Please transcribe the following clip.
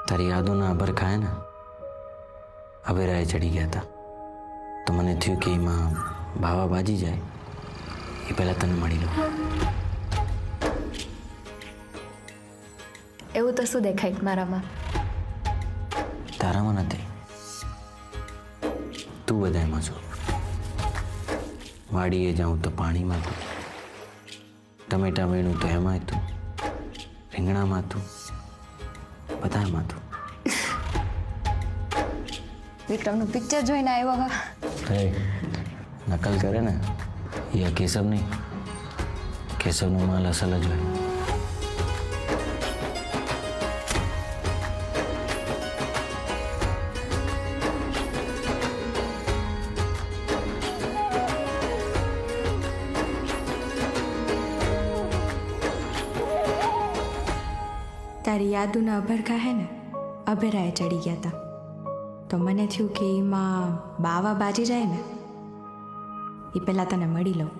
તારી યાદોના અભરખા હે ને અવેરાએ ચડી ગયા હતા તો મને થયું કે એમાં ભાવા બાજી જાય એ પહેલાં તને મળી લો. એવું તો શું દેખાય મારામાં? તારામાં નથી, તું બધામાં છો. વાડીએ જાઉં તો પાણીમાં તું, ટમેટા વીણું તો એમાંય તું, રીંગણામાં તું, બધામાં તું. વિક્રમનું પિક્ચર જોઈને આવ્યો હવે. હે નકલ કરે ને એ આ કેશવ નહીં, કેશવનો માલ અસલ જ હોય. તારી યાદોના અભરખા હે ને અભેરાએ ચડી ગયા હતા તો મને થયું કે એમાં બાવા બાજી જાય ને એ પહેલાં તને મળી લઉં.